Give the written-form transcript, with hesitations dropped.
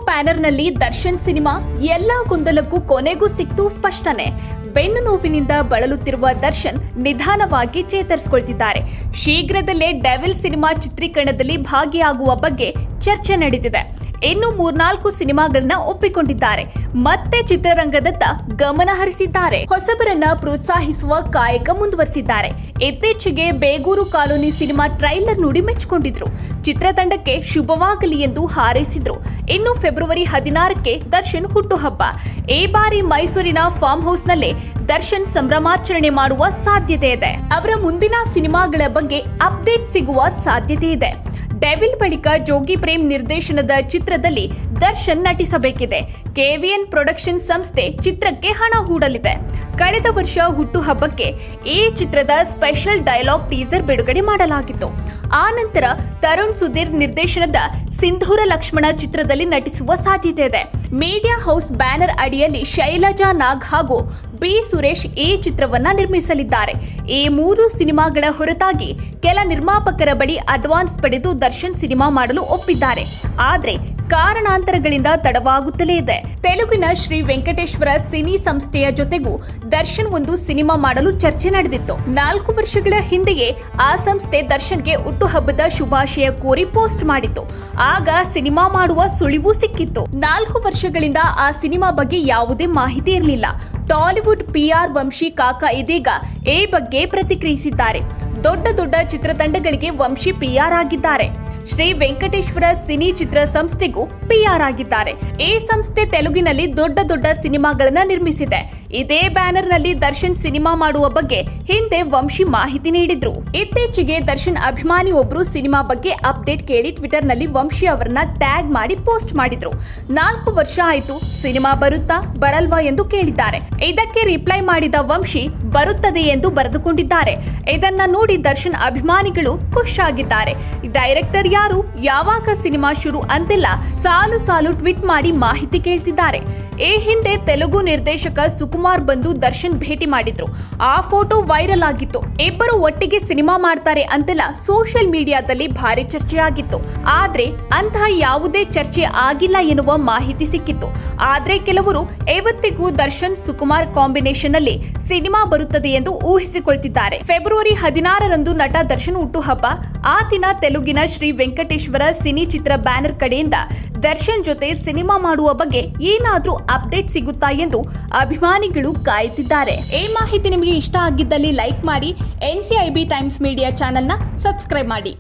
ಬ್ಯಾನರ್ನಲ್ಲಿ Darshan cinema ಎಲ್ಲ ಗೊಂದಲಕ್ಕೂ ಕೊನೆಗೂ ಸಿಕ್ತು ಸ್ಪಷ್ಟನೆ. ಬೆನ್ನು ನೋವಿನಿಂದ ಬಳಲುತ್ತಿರುವ ದರ್ಶನ್ ನಿಧಾನವಾಗಿ ಚೇತರಿಸಿಕೊಳ್ತಿದ್ದಾರೆ. ಶೀಘ್ರದಲ್ಲೇ ಡೆವಿಲ್ ಸಿನಿಮಾ ಚಿತ್ರೀಕರಣದಲ್ಲಿ ಭಾಗಿಯಾಗುವ ಬಗ್ಗೆ ಚರ್ಚೆ ನಡೆದಿದೆ. ಇನ್ನು 3-4 ಸಿನಿಮಾಗಳನ್ನ ಒಪ್ಪಿಕೊಂಡಿದ್ದಾರೆ. ಮತ್ತೆ ಚಿತ್ರರಂಗದತ್ತ ಗಮನ ಹರಿಸಿದ್ದಾರೆ. ಹೊಸಬರನ್ನ ಪ್ರೋತ್ಸಾಹಿಸುವ ಕಾಯಕ ಮುಂದುವರಿಸಿದ್ದಾರೆ. ಇತ್ತೀಚೆಗೆ ಬೇಗೂರು ಕಾಲೋನಿ ಸಿನಿಮಾ ಟ್ರೈಲರ್ ನೋಡಿ ಮೆಚ್ಚಿಕೊಂಡಿದ್ರು. ಚಿತ್ರತಂಡಕ್ಕೆ ಶುಭವಾಗಲಿ ಎಂದು ಹಾರೈಸಿದ್ರು. ಇನ್ನು ಫೆಬ್ರವರಿ 16ಕ್ಕೆ ದರ್ಶನ್ ಹುಟ್ಟುಹಬ್ಬ. ಈ ಬಾರಿ ಮೈಸೂರಿನ ಫಾರ್ಮ್ ಹೌಸ್ನಲ್ಲೇ ದರ್ಶನ್ ಸಂಭ್ರಮಾಚರಣೆ ಮಾಡುವ ಸಾಧ್ಯತೆ ಇದೆ. ಅವರ ಮುಂದಿನ ಸಿನಿಮಾಗಳ ಬಗ್ಗೆ ಅಪ್ಡೇಟ್ ಸಿಗುವ ಸಾಧ್ಯತೆ ಇದೆ. ಡೆವಿಲ್ ಬಳಿಕ ಜೋಗಿ ಪ್ರೇಮ್ ನಿರ್ದೇಶನದ ಚಿತ್ರದಲ್ಲಿ ದರ್ಶನ್ ನಟಿಸಬೇಕಿದೆ. KVN ಪ್ರೊಡಕ್ಷನ್ ಸಂಸ್ಥೆ ಚಿತ್ರಕ್ಕೆ ಹಣ ಹೂಡಲಿದೆ. ಕಳೆದ ವರ್ಷ ಹುಟ್ಟುಹಬ್ಬಕ್ಕೆ ಈ ಚಿತ್ರದ ಸ್ಪೆಷಲ್ ಡೈಲಾಗ್ ಟೀಸರ್ ಬಿಡುಗಡೆ ಮಾಡಲಾಗಿತ್ತು. ಆ ನಂತರ ತರುಣ್ ಸುಧೀರ್ ನಿರ್ದೇಶನದ ಸಿಂಧೂರ ಲಕ್ಷ್ಮಣ ಚಿತ್ರದಲ್ಲಿ ನಟಿಸುವ ಸಾಧ್ಯತೆ ಇದೆ. ಮೀಡಿಯಾ ಹೌಸ್ ಬ್ಯಾನರ್ ಅಡಿಯಲ್ಲಿ ಶೈಲಜಾ ನಾಗ್ ಹಾಗೂ ಬಿ ಸುರೇಶ್ ಈ ಚಿತ್ರವನ್ನ ನಿರ್ಮಿಸಲಿದ್ದಾರೆ. ಈ 3 ಸಿನಿಮಾಗಳ ಹೊರತಾಗಿ ಕೆಲ ನಿರ್ಮಾಪಕರ ಬಳಿ ಅಡ್ವಾನ್ಸ್ ಪಡೆದು ದರ್ಶನ್ ಸಿನಿಮಾ ಮಾಡಲು ಒಪ್ಪಿದ್ದಾರೆ. ಆದ್ರೆ ಕಾರಣಾಂತರಗಳಿಂದ ತಡವಾಗುತ್ತಲೇ ಇದೆ. ತೆಲುಗಿನ ಶ್ರೀ ವೆಂಕಟೇಶ್ವರ ಸಿನಿ ಸಂಸ್ಥೆಯ ಜೊತೆಗೂ ದರ್ಶನ್ ಒಂದು ಸಿನಿಮಾ ಮಾಡಲು ಚರ್ಚೆ ನಡೆದಿತ್ತು. 4 ವರ್ಷಗಳ ಹಿಂದೆಯೇ ಆ ಸಂಸ್ಥೆ ದರ್ಶನ್ಗೆ ಹುಟ್ಟುಹಬ್ಬದ ಶುಭಾಶಯ ಕೋರಿ ಪೋಸ್ಟ್ ಮಾಡಿತ್ತು. ಆಗ ಸಿನಿಮಾ ಮಾಡುವ ಸುಳಿವು ಸಿಕ್ಕಿತ್ತು. 4 ವರ್ಷಗಳಿಂದ ಆ ಸಿನಿಮಾ ಬಗ್ಗೆ ಯಾವುದೇ ಮಾಹಿತಿ ಇರಲಿಲ್ಲ. ಟಾಲಿವುಡ್ PR ವಂಶಿ ಕಾಕಾ ಇದೀಗ ಈ ಬಗ್ಗೆ ಪ್ರತಿಕ್ರಿಯಿಸಿದ್ದಾರೆ. ದೊಡ್ಡ ಚಿತ್ರತಂಡಗಳಿಗೆ ವಂಶಿ PR ಆಗಿದ್ದಾರೆ. ಶ್ರೀ ವೆಂಕಟೇಶ್ವರ ಸಿನಿ ಚಿತ್ರ ಸಂಸ್ಥೆಗೂ PR ಆಗಿದ್ದಾರೆ. ಈ ಸಂಸ್ಥೆ ತೆಲುಗಿನಲ್ಲಿ ದೊಡ್ಡ ಸಿನಿಮಾಗಳನ್ನ ನಿರ್ಮಿಸಿದೆ. ಇದೇ ಬ್ಯಾನರ್ನಲ್ಲಿ ದರ್ಶನ್ ಸಿನಿಮಾ ಮಾಡುವ ಬಗ್ಗೆ ಹಿಂದೆ ವಂಶಿ ಮಾಹಿತಿ ನೀಡಿದ್ರು. ಇತ್ತೀಚೆಗೆ ದರ್ಶನ್ ಅಭಿಮಾನಿ ಒಬ್ರು ಸಿನಿಮಾ ಬಗ್ಗೆ ಅಪ್ಡೇಟ್ ಕೇಳಿ ಟ್ವಿಟರ್ನಲ್ಲಿ ವಂಶಿ ಅವರನ್ನ ಟ್ಯಾಗ್ ಮಾಡಿ ಪೋಸ್ಟ್ ಮಾಡಿದ್ರು. 4 ವರ್ಷ ಆಯ್ತು, ಸಿನಿಮಾ ಬರುತ್ತಾ ಬರಲ್ವಾ ಎಂದು ಕೇಳಿದ್ದಾರೆ. ಇದಕ್ಕೆ ರಿಪ್ಲೈ ಮಾಡಿದ ವಂಶಿ ಬರುತ್ತದೆ ಎಂದು ಬರೆದುಕೊಂಡಿದ್ದಾರೆ. ಇದನ್ನ ನೋಡಿ ದರ್ಶನ್ ಅಭಿಮಾನಿಗಳು ಖುಷಿಯಾಗಿದ್ದಾರೆ. ಡೈರೆಕ್ಟರ್ ಯಾರು, ಯಾವಾಗ ಸಿನಿಮಾ ಶುರು ಅಂತೆಲ್ಲ ಸಾಲು ಟ್ವೀಟ್ ಮಾಡಿ ಮಾಹಿತಿ ಕೇಳ್ತಿದ್ದಾರೆ. ಈ ಹಿಂದೆ ತೆಲುಗು ನಿರ್ದೇಶಕ ಸುಕುಮಾರ್ ಬಂದು ದರ್ಶನ್ ಭೇಟಿ ಮಾಡಿದ್ರು. ಆ ಫೋಟೋ ವೈರಲ್ ಆಗಿತ್ತು. ಇಬ್ಬರು ಒಟ್ಟಿಗೆ ಸಿನಿಮಾ ಮಾಡ್ತಾರೆ ಅಂತೆಲ್ಲ ಸೋಷಿಯಲ್ ಮೀಡಿಯಾದಲ್ಲಿ ಭಾರಿ ಚರ್ಚೆ ಆಗಿತ್ತು. ಆದ್ರೆ ಅಂತಹ ಯಾವುದೇ ಚರ್ಚೆ ಆಗಿಲ್ಲ ಎನ್ನುವ ಮಾಹಿತಿ ಸಿಕ್ಕಿತ್ತು. ಆದ್ರೆ ಕೆಲವರು ಇವತ್ತಿಗೂ ದರ್ಶನ್ ಸುಕುಮಾರ್ ಕಾಂಬಿನೇಷನ್ ನಲ್ಲಿ ಸಿನಿಮಾ ಬರುತ್ತದೆ ಎಂದು ಊಹಿಸಿಕೊಳ್ತಿದ್ದಾರೆ. ಫೆಬ್ರವರಿ 16ರಂದು ನಟ ದರ್ಶನ್ ಹುಟ್ಟುಹಬ್ಬ. ಆ ದಿನ ತೆಲುಗಿನ ಶ್ರೀ ವೆಂಕಟೇಶ್ವರ ಸಿನಿ ಚಿತ್ರ ಬ್ಯಾನರ್ ಕಡೆಯಿಂದ ದರ್ಶನ್ ಜೊತೆ ಸಿನಿಮಾ ಮಾಡುವ ಬಗ್ಗೆ ಏನಾದ್ರೂ ಅಪ್ಡೇಟ್ ಸಿಗುತ್ತಾ ಎಂದು ಅಭಿಮಾನಿಗಳು ಕಾಯುತ್ತಿದ್ದಾರೆ. ಈ ಮಾಹಿತಿ ನಿಮಗೆ ಇಷ್ಟ ಆಗಿದ್ದಲ್ಲಿ ಲೈಕ್ ಮಾಡಿ. NCIB ಟೈಮ್ಸ್ ಮೀಡಿಯಾ ಚಾನೆಲ್ನ ಸಬ್ಸ್ಕ್ರೈಬ್ ಮಾಡಿ.